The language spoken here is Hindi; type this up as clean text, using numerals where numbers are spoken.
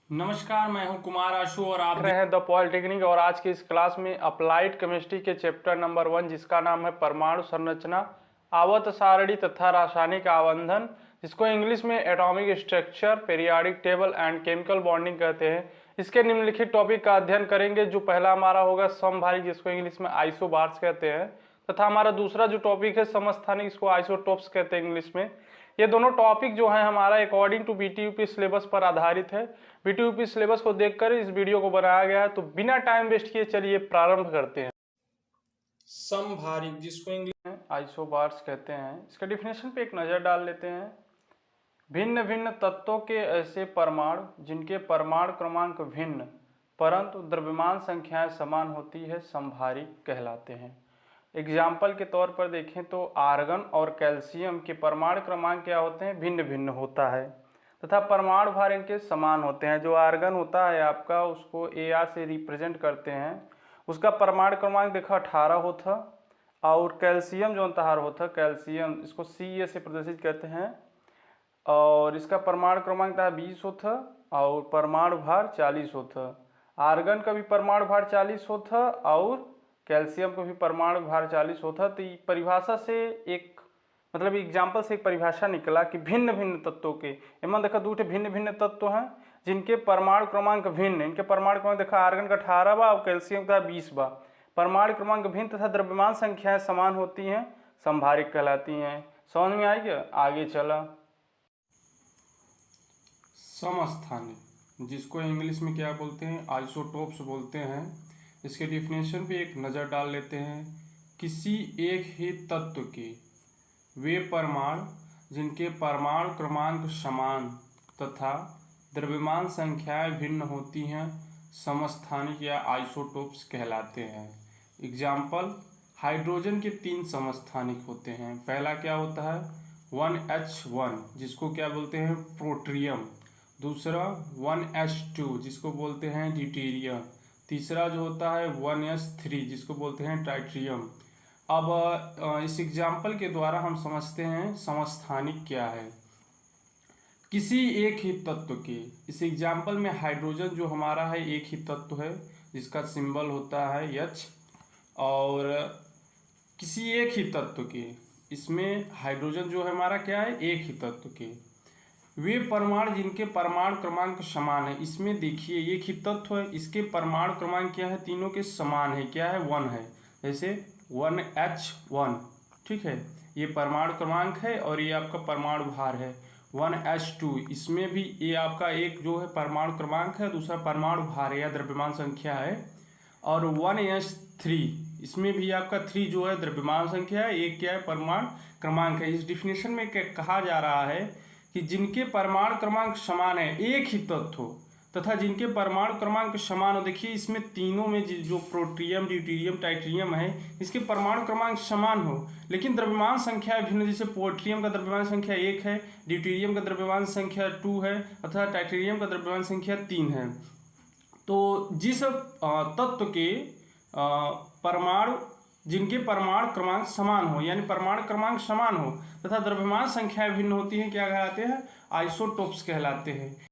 नमस्कार, मैं हूं कुमार आशु और आप देख रहे हैं द पॉलिटेक्निक। और आज की इस क्लास में अप्लाइड केमिस्ट्री के चैप्टर नंबर 1 जिसका नाम है परमाणु संरचना, आवर्त सारणी तथा रासायनिक आबंधन, जिसको इंग्लिश में atomic structure, periodic table and chemical bonding कहते हैं। इसके निम्नलिखित टॉपिक का अध्ययन करेंगे। जो पहला हमारा होगा समभारिक, जिसको इंग्लिश में आइसोबार्स कहते हैं, तथा हमारा दूसरा जो टॉपिक है समस्थानिक, इसको आइसोटोप्स कहते हैं इंग्लिश में। ये दोनों टॉपिक जो है हमारा अकॉर्डिंग टू बीटीयूपी सिलेबस पर आधारित है। बीटीयूपी सिलेबस को देखकर इस वीडियो को बनाया गया है। तो बिना टाइम वेस्ट किए चलिए प्रारंभ करते हैं। समभारिक, जिसको इंग्लिश में आइसोबार्स कहते हैं, इसका डिफिनेशन पे एक नज़र डाल लेते हैं। भिन्न भिन्न तत्वों के ऐसे परमाणु जिनके परमाणु क्रमांक भिन्न परंतु द्रव्यमान संख्याएं समान होती है, समभारिक कहलाते हैं। एग्जाम्पल के तौर पर देखें तो आर्गन और कैल्शियम के परमाणु क्रमांक क्या होते हैं, भिन्न भिन्न होता है, तथा परमाणु भार इनके समान होते हैं। जो आर्गन होता है आपका, उसको Ar से रिप्रेजेंट करते हैं, उसका परमाणु क्रमांक देखो 18 होता। और कैल्शियम जो अंतहार होता, कैल्शियम इसको Ca से प्रदर्शित करते हैं, और इसका परमाणु क्रमांक 20 होता और परमाणु भार 40 होता। आर्गन का भी परमाणु भार 40 होता और कैल्शियम को भी परमाणु भार 40 होता। तो परिभाषा से एक मतलब एग्जाम्पल से एक परिभाषा निकला कि भिन्न भिन्न तत्वों के, एवं देखा दूठे भिन्न भिन्न तत्व हैं जिनके परमाणु क्रमांक भिन्न, इनके परमाणु क्रमांक देखा आर्गन का 18 बा और कैल्शियम का 20 बा। परमाणु क्रमांक भिन्न तथा द्रव्यमान संख्याएं समान होती हैं, समभारिक कहलाती हैं। समझ में आई क्या? आगे चला। समस्थानिक, जिसको इंग्लिश में क्या बोलते हैं, आइसोटोप्स बोलते हैं। इसके डिफिनेशन पे एक नज़र डाल लेते हैं। किसी एक ही तत्व के वे परमाणु जिनके परमाणु क्रमांक समान तथा द्रव्यमान संख्याएं भिन्न होती हैं, समस्थानिक या आइसोटोप्स कहलाते हैं। एग्जाम्पल, हाइड्रोजन के 3 समस्थानिक होते हैं। पहला क्या होता है 1H1, जिसको क्या बोलते हैं, प्रोट्रियम। दूसरा 1H2, जिसको बोलते हैं ड्यूटेरियम। तीसरा जो होता है 1S3, जिसको बोलते हैं ट्राइट्रियम। अब इस एग्जाम्पल के द्वारा हम समझते हैं समस्थानिक क्या है। किसी एक ही तत्व के, इस एग्जाम्पल में हाइड्रोजन जो हमारा है एक ही तत्व है, जिसका सिंबल होता है H। और किसी एक ही तत्व के, इसमें हाइड्रोजन जो है हमारा क्या है, एक ही तत्व के वे परमाणु जिनके परमाणु क्रमांक समान है। इसमें देखिए एक ही तत्व है, इसके परमाणु क्रमांक क्या है, तीनों के समान है, क्या है, 1 है। जैसे 1H1, ठीक है, ये परमाणु क्रमांक है और ये आपका परमाणु भार है। 1H2, इसमें भी ये आपका एक जो है परमाणु क्रमांक है, दूसरा परमाणु भार है या द्रव्यमान संख्या है। और 1S3, इसमें भी आपका 3 जो है द्रव्यमान संख्या है, एक क्या है, परमाणु क्रमांक है। इस डिफिनेशन में कहा जा रहा है कि जिनके परमाणु क्रमांक समान है, एक ही तत्व हो तथा जिनके परमाणु क्रमांक समान हो। देखिए इसमें तीनों में जो प्रोट्रियम, ड्यूटेरियम, टाइट्रियम है, इसके परमाणु क्रमांक समान हो लेकिन द्रव्यमान संख्या भिन्न। जैसे पोट्रियम का द्रव्यमान संख्या 1 है, ड्यूटेरियम का द्रव्यमान संख्या 2 है तथा टाइट्रियम का द्रव्यमान संख्या 3 है। तो जिस तत्व के परमाणु जिनके परमाणु क्रमांक समान हो, यानी परमाणु क्रमांक समान हो तथा द्रव्यमान संख्याएं भिन्न होती हैं, क्या कहलाते हैं, आइसोटोप्स कहलाते हैं।